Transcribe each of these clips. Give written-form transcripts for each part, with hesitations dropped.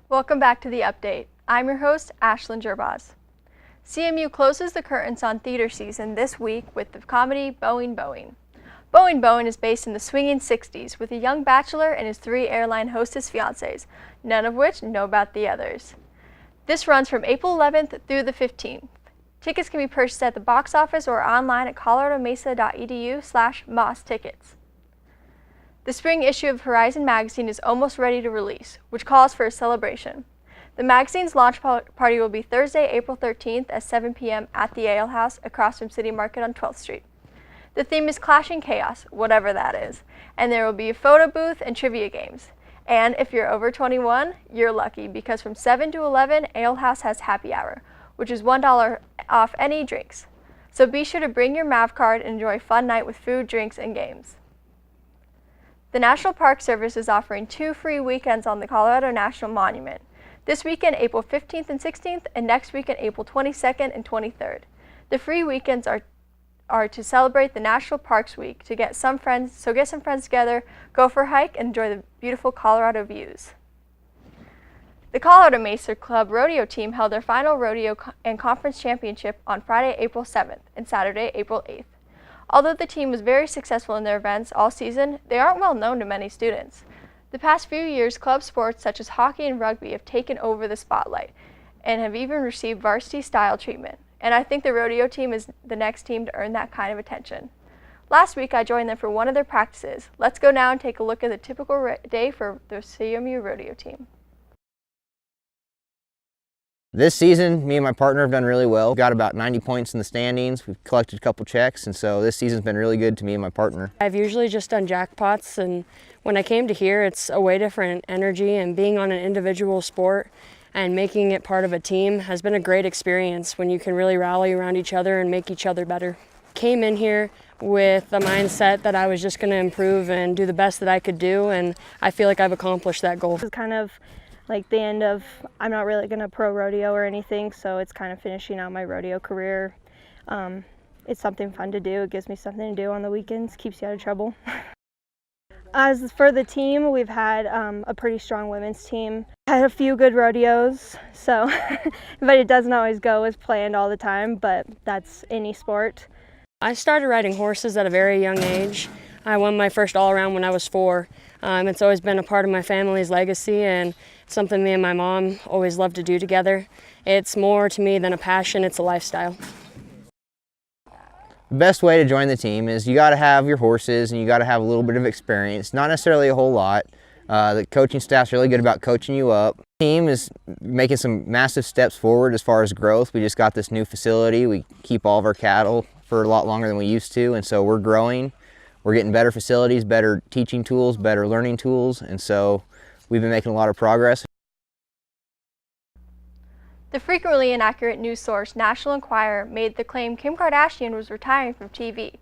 Welcome back to The Update. I'm your host, Ashlyn Gerbaz. CMU closes the curtains on theater season this week with the comedy Boeing Boeing. Boeing Boeing is based in the swinging 60s with a young bachelor and his 3 airline hostess fiancés, none of which know about the others. This runs from April 11th through the 15th. Tickets can be purchased at the box office or online at coloradomesa.edu/mostickets. The spring issue of Horizon magazine is almost ready to release, which calls for a celebration. The magazine's launch party will be Thursday, April 13th at 7 p.m. at the Ale House across from City Market on 12th Street. The theme is Clashing Chaos, whatever that is, and there will be a photo booth and trivia games. And if you're over 21, you're lucky because from 7 to 11, Ale House has happy hour, which is $1 off any drinks. So be sure to bring your MAV card and enjoy a fun night with food, drinks, and games. The National Park Service is offering 2 free weekends on the Colorado National Monument. This weekend, April 15th and 16th, and next weekend, April 22nd and 23rd. The free weekends are to celebrate the National Parks Week, to get some friends together, go for a hike, and enjoy the beautiful Colorado views. The Colorado Mesa Club rodeo team held their final rodeo and conference championship on Friday, April 7th, and Saturday, April 8th. Although the team was very successful in their events all season, they aren't well known to many students. The past few years, club sports such as hockey and rugby have taken over the spotlight and have even received varsity-style treatment. And I think the rodeo team is the next team to earn that kind of attention. Last week, I joined them for one of their practices. Let's go now and take a look at the typical day for the CMU rodeo team. This season, me and my partner have done really well. We've got about 90 points in the standings. We've collected a couple checks, and so this season's been really good to me and my partner. I've usually just done jackpots, and when I came to here, it's a way different energy, and being on an individual sport and making it part of a team has been a great experience when you can really rally around each other and make each other better. Came in here with the mindset that I was just going to improve and do the best that I could do, and I feel like I've accomplished that goal. It's kind of like the end of, I'm not really going to pro rodeo or anything, so it's kind of finishing out my rodeo career. It's something fun to do. It gives me something to do on the weekends, keeps you out of trouble. As for the team, we've had a pretty strong women's team. Had a few good rodeos, so but it doesn't always go as planned all the time, but that's any sport. I started riding horses at a very young age. I won my first all-around when I was 4. It's always been a part of my family's legacy and something me and my mom always loved to do together. It's more to me than a passion, it's a lifestyle. The best way to join the team is you got to have your horses and you got to have a little bit of experience, not necessarily a whole lot. The coaching staff's really good about coaching you up. The team is making some massive steps forward as far as growth. We just got this new facility. We keep all of our cattle for a lot longer than we used to, and so we're growing. We're getting better facilities, better teaching tools, better learning tools, and so we've been making a lot of progress. The frequently inaccurate news source National Enquirer made the claim Kim Kardashian was retiring from TV.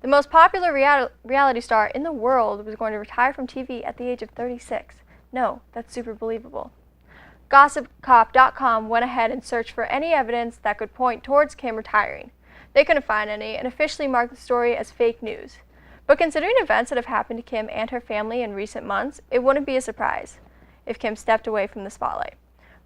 The most popular reality star in the world was going to retire from TV at the age of 36. No, that's super believable. GossipCop.com went ahead and searched for any evidence that could point towards Kim retiring. They couldn't find any and officially marked the story as fake news. But considering events that have happened to Kim and her family in recent months, it wouldn't be a surprise if Kim stepped away from the spotlight.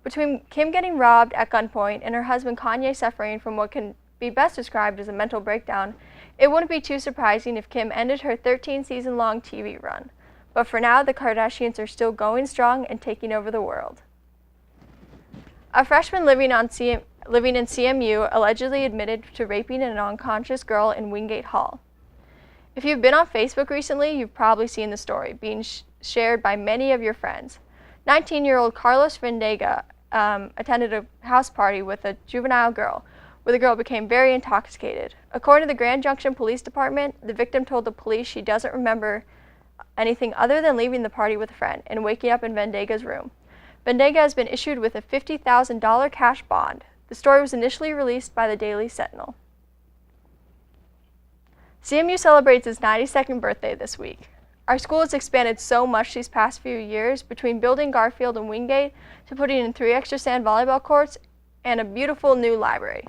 Between Kim getting robbed at gunpoint and her husband Kanye suffering from what can be best described as a mental breakdown, it wouldn't be too surprising if Kim ended her 13-season-long TV run. But for now, the Kardashians are still going strong and taking over the world. A freshman living in CMU allegedly admitted to raping an unconscious girl in Wingate Hall. If you've been on Facebook recently, you've probably seen the story being shared by many of your friends. 19-year-old Carlos Vendega attended a house party with a juvenile girl, where the girl became very intoxicated. According to the Grand Junction Police Department, the victim told the police she doesn't remember anything other than leaving the party with a friend and waking up in Vendega's room. Vendega has been issued with a $50,000 cash bond. The story was initially released by the Daily Sentinel. CMU celebrates its 92nd birthday this week. Our school has expanded so much these past few years, between building Garfield and Wingate to putting in 3 extra sand volleyball courts and a beautiful new library.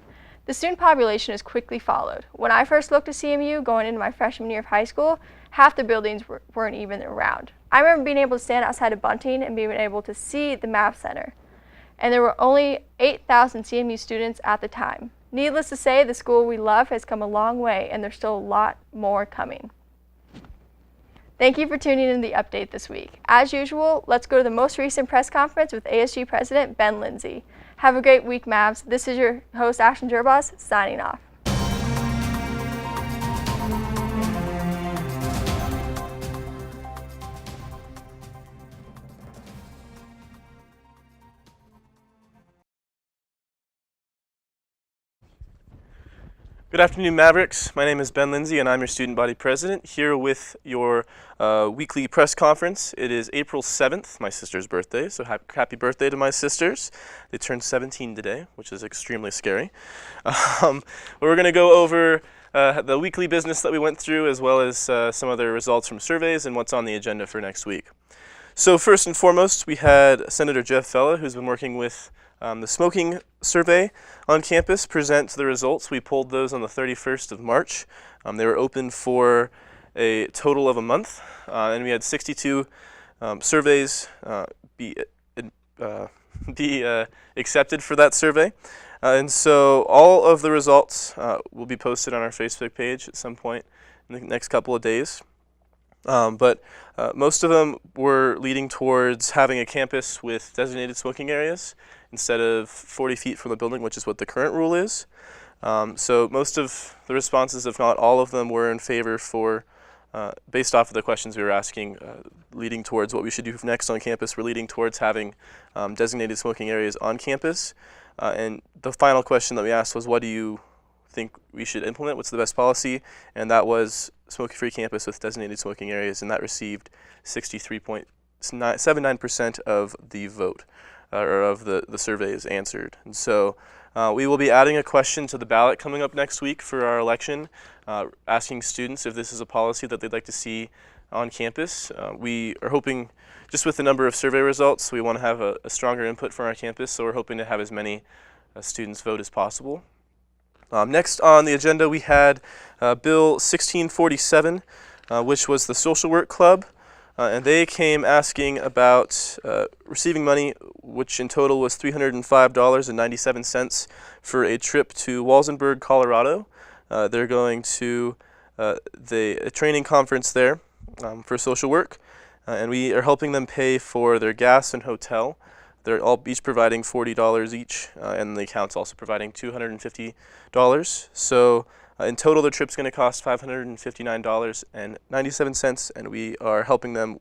The student population has quickly followed. When I first looked at CMU going into my freshman year of high school, half the buildings weren't even around. I remember being able to stand outside of Bunting and being able to see the Math Center. And there were only 8,000 CMU students at the time. Needless to say, the school we love has come a long way, and there's still a lot more coming. Thank you for tuning in to the update this week. As usual, let's go to the most recent press conference with ASG President Ben Lindsay. Have a great week, Mavs. This is your host, Ashton Gerbos, signing off. Good afternoon, Mavericks. My name is Ben Lindsay, and I'm your student body president here with your weekly press conference. It is April 7th, my sister's birthday, so happy birthday to my sisters. They turned 17 today, which is extremely scary. We're going to go over the weekly business that we went through, as well as some other results from surveys and what's on the agenda for next week. So first and foremost, we had Senator Jeff Fella, who's been working with the smoking survey on campus, present the results. We pulled those on the 31st of March. They were open for a total of a month, and we had 62 surveys be accepted for that survey. And so all of the results will be posted on our Facebook page at some point in the next couple of days. But most of them were leading towards having a campus with designated smoking areas instead of 40 feet from the building, which is what the current rule is. So most of the responses, if not all of them, were in favor for, based off of the questions we were asking, leading towards what we should do next on campus. We're leading towards having designated smoking areas on campus. And the final question that we asked was, what do you think we should implement? What's the best policy? And that was smoking-free campus with designated smoking areas, and that received 63.79% of the vote, or of the surveys answered. And so we will be adding a question to the ballot coming up next week for our election, asking students if this is a policy that they'd like to see on campus. We are hoping, just with the number of survey results, we want to have a stronger input from our campus, so we're hoping to have as many students vote as possible. Next on the agenda, we had Bill 1647, which was the Social Work Club, and they came asking about receiving money, which in total was $305.97 for a trip to Walsenburg, Colorado. They're going to a training conference there for social work, and we are helping them pay for their gas and hotel. They're all each providing $40 each, and the account's also providing $250. So in total, the trip's going to cost $559.97, and we are helping them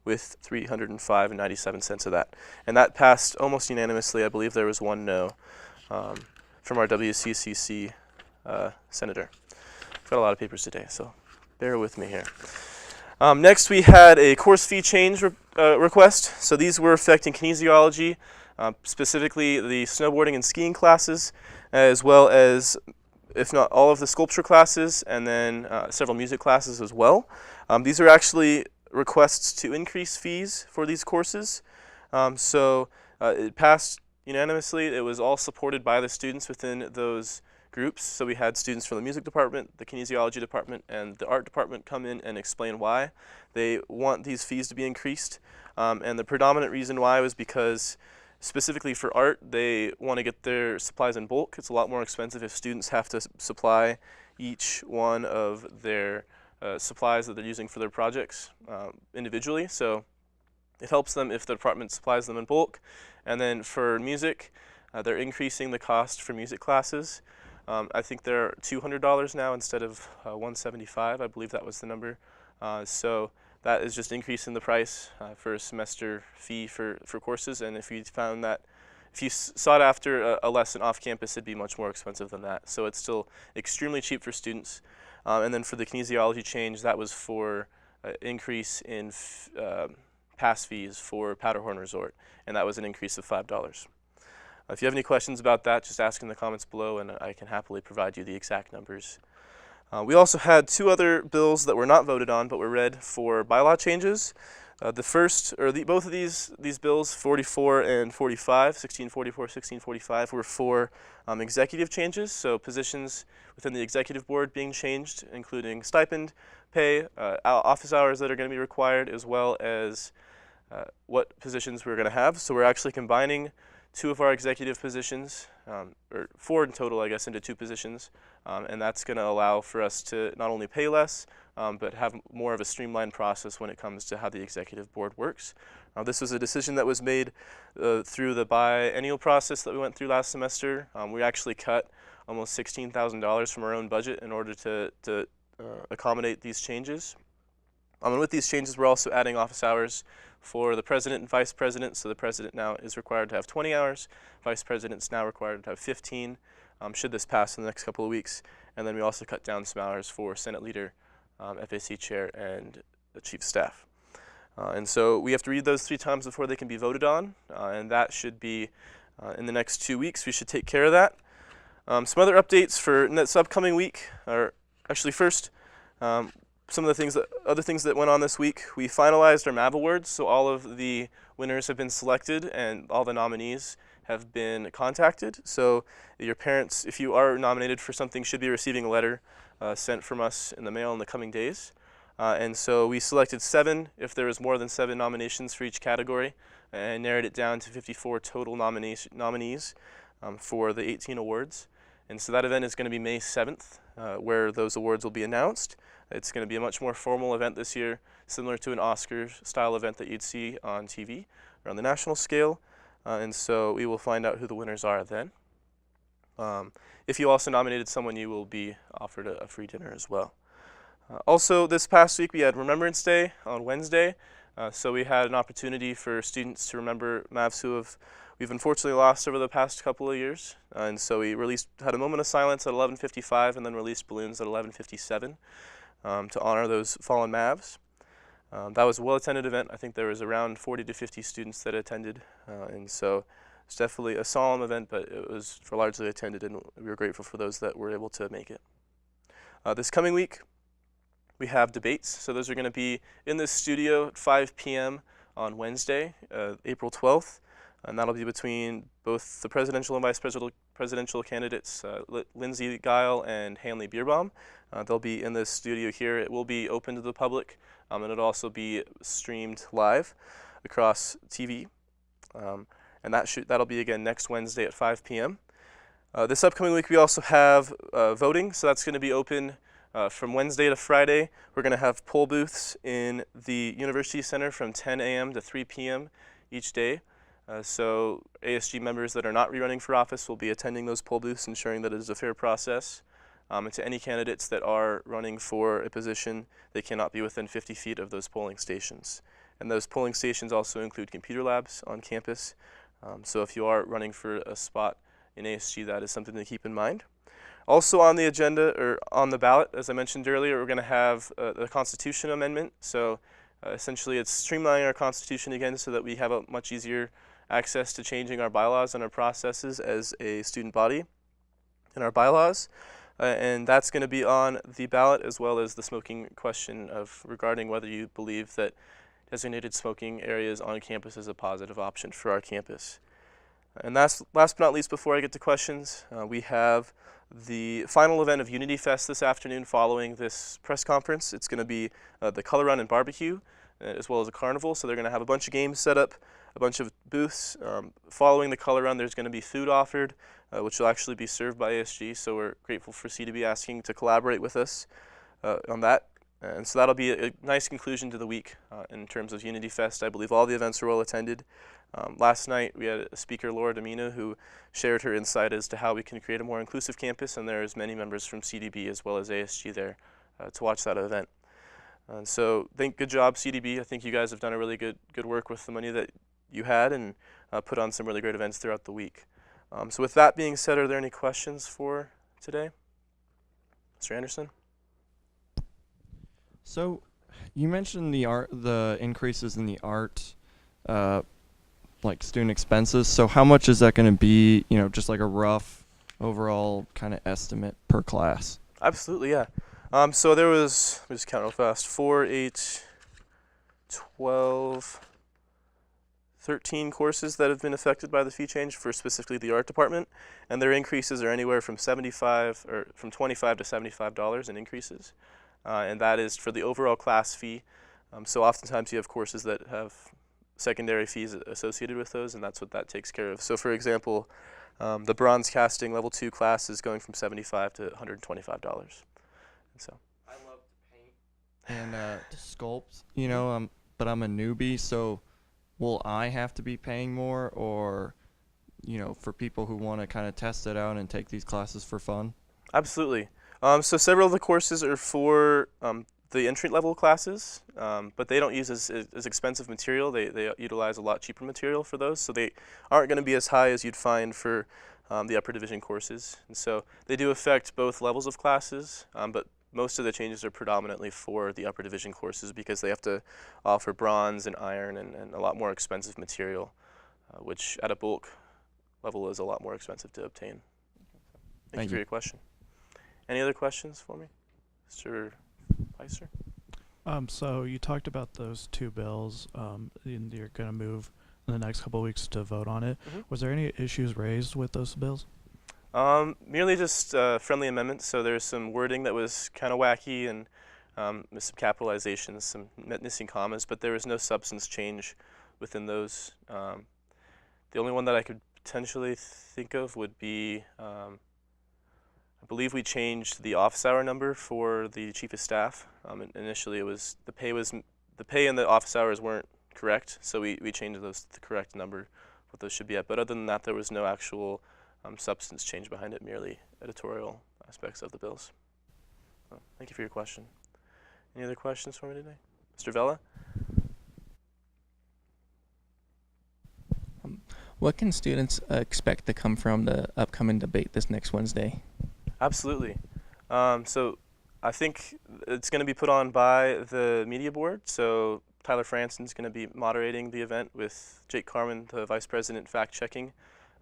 with $305.97 of that. And that passed almost unanimously. I believe there was one no from our WCCC senator. I've got a lot of papers today, so bear with me here. Next, we had a course fee change request. So these were affecting kinesiology, specifically the snowboarding and skiing classes, as well as, if not all of the sculpture classes, and then several music classes as well. These are actually requests to increase fees for these courses. It passed unanimously. It was all supported by the students within those groups. So we had students from the music department, the kinesiology department, and the art department come in and explain why they want these fees to be increased. And the predominant reason why was because, specifically for art, they want to get their supplies in bulk. It's a lot more expensive if students have to supply each one of their supplies that they're using for their projects individually. So it helps them if the department supplies them in bulk. And then for music, they're increasing the cost for music classes. I think they're $200 now instead of $175. I believe that was the number. So that is just increasing the price for a semester fee for courses. And if you found that, if you sought after a lesson off campus, it'd be much more expensive than that. So it's still extremely cheap for students. And then for the kinesiology change, that was for increase in pass fees for Powderhorn Resort, and that was an increase of $5. If you have any questions about that, just ask in the comments below, and I can happily provide you the exact numbers. We also had two other bills that were not voted on, but were read for bylaw changes. Both of these bills, 44 and 45, 1644, 1645, were for executive changes, so positions within the executive board being changed, including stipend, pay, office hours that are going to be required, as well as what positions we're going to have. So we're actually combining two of our executive positions, or four in total, I guess, into two positions, and that's going to allow for us to not only pay less, but have more of a streamlined process when it comes to how the executive board works. This was a decision that was made through the biennial process that we went through last semester. We actually cut almost $16,000 from our own budget in order to accommodate these changes. And with these changes, we're also adding office hours for the president and vice president. So the president now is required to have 20 hours. Vice president's now required to have 15, should this pass in the next couple of weeks. And then we also cut down some hours for Senate leader, FAC chair, and the chief of staff. And so we have to read those 3 times before they can be voted on, and that should be in the next 2 weeks. We should take care of that. Some other updates for this upcoming week are actually first, some of the other things that went on this week. We finalized our MAV awards, so all of the winners have been selected and all the nominees have been contacted. So your parents, if you are nominated for something, should be receiving a letter sent from us in the mail in the coming days. And so we selected 7 if there was more than 7 nominations for each category, and narrowed it down to 54 total nominees for the 18 awards. And so that event is going to be May 7th, where those awards will be announced. It's going to be a much more formal event this year, similar to an Oscars-style event that you'd see on TV or on the national scale. And so we will find out who the winners are then. If you also nominated someone, you will be offered a free dinner as well. Also, this past week we had Remembrance Day on Wednesday. So we had an opportunity for students to remember Mavs who we've unfortunately lost over the past couple of years. And so we had a moment of silence at 11:55 and then released balloons at 11:57 to honor those fallen Mavs. That was a well-attended event. I think there was around 40 to 50 students that attended. And so it's definitely a solemn event, but it was largely attended, and we were grateful for those that were able to make it. This coming week, we have debates. So those are going to be in this studio at 5 p.m. on Wednesday, April 12th. And that'll be between both the presidential and vice presidential candidates, Lindsey Guile and Hanley Bierbaum. They'll be in this studio here. It will be open to the public, and it'll also be streamed live across TV. And that'll be again next Wednesday at 5 p.m. This upcoming week, we also have voting. So that's going to be open from Wednesday to Friday. We're going to have poll booths in the University Center from 10 a.m. to 3 p.m. each day. So ASG members that are not rerunning for office will be attending those poll booths, ensuring that it is a fair process. And to any candidates that are running for a position, they cannot be within 50 feet of those polling stations. And those polling stations also include computer labs on campus. So if you are running for a spot in ASG, that is something to keep in mind. Also on the agenda, or on the ballot, as I mentioned earlier, we're going to have the Constitution Amendment. So essentially it's streamlining our Constitution again so that we have a much easier access to changing our bylaws and our processes as a student body in our bylaws. And that's going to be on the ballot, as well as the smoking question regarding whether you believe that designated smoking areas on campus is a positive option for our campus. And last but not least, before I get to questions, we have the final event of Unity Fest this afternoon following this press conference. It's going to be the Color Run and Barbecue, as well as a carnival. So they're going to have a bunch of games set up, a bunch of booths. Following the Color Run, there's going to be food offered, which will actually be served by ASG. So we're grateful for CDB asking to collaborate with us on that. And so that'll be a nice conclusion to the week in terms of Unity Fest. I believe all the events were well attended. Last night we had a speaker, Laura Domino, who shared her insight as to how we can create a more inclusive campus, and there's many members from CDB as well as ASG there to watch that event. So good job, CDB. I think you guys have done a really good work with the money that you had, and put on some really great events throughout the week. So with that being said, are there any questions for today? Mr. Anderson? So you mentioned the increases in the art, like student expenses. So how much is that going to be, just like a rough overall kind of estimate per class? Absolutely, yeah. So there was, let me just count real fast, 4, 8, 13 courses that have been affected by the fee change for specifically the art department, and their increases are anywhere from $25 to $75 in increases, and that is for the overall class fee. So oftentimes you have courses that have secondary fees associated with those, and that's what that takes care of. So for example, the bronze casting level 2 class is going from $75 to $125. And so I love to paint and to sculpt, you know, but I'm a newbie, so will I have to be paying more, or, you know, for people who want to kind of test it out and take these classes for fun? Absolutely. So several of the courses are for the entry-level classes, but they don't use as expensive material. They utilize a lot cheaper material for those, so they aren't going to be as high as you'd find for the upper division courses. And so they do affect both levels of classes, but most of the changes are predominantly for the upper division courses because they have to offer bronze and iron and a lot more expensive material, which at a bulk level is a lot more expensive to obtain. Thank you for your question. Any other questions for me? Mr. Weiser? So you talked about those two bills, and you're going to move in the next couple of weeks to vote on it. Mm-hmm. Was there any issues raised with those bills? Merely just friendly amendments. So there's some wording that was kind of wacky and some capitalizations, some missing commas, but there was no substance change within those. The only one that I could potentially think of would be I believe we changed the office hour number for the chief of staff. Initially, it was the pay and the office hours weren't correct, so we changed those to the correct number, what those should be at. But other than that, there was no actual substance change behind it, merely editorial aspects of the bills. Thank you for your question. Any other questions for me today? Mr. Vella? What can students expect to come from the upcoming debate this next Wednesday? Absolutely. So I think it's going to be put on by the media board. So Tyler Franson's going to be moderating the event with Jake Carmen, the vice president, fact-checking.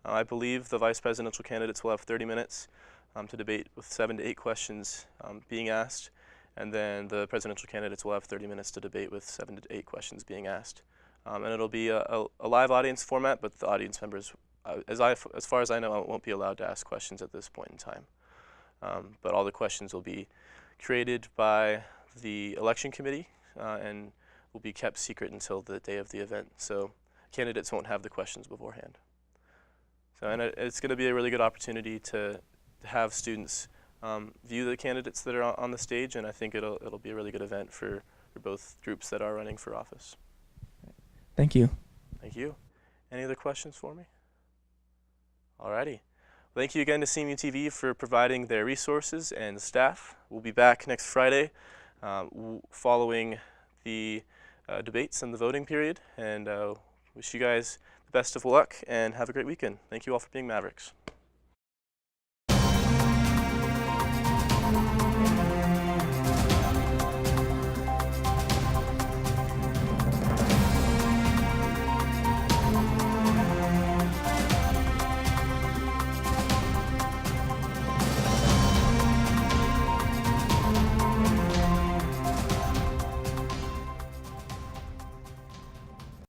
I believe the vice presidential candidates will have 30 minutes to debate with 7 to 8 questions being asked. And then the presidential candidates will have 30 minutes to debate with 7 to 8 questions being asked. And it'll be a live audience format, but the audience members, as far as I know, won't be allowed to ask questions at this point in time. But all the questions will be created by the election committee and will be kept secret until the day of the event. So candidates won't have the questions beforehand. So, and it's going to be a really good opportunity to have students view the candidates that are on the stage, and I think it'll be a really good event for both groups that are running for office. Thank you. Thank you. Any other questions for me? Alrighty. Thank you again to CMU-TV for providing their resources and staff. We'll be back next Friday following the debates and the voting period, and wish you guys the best of luck and have a great weekend. Thank you all for being Mavericks.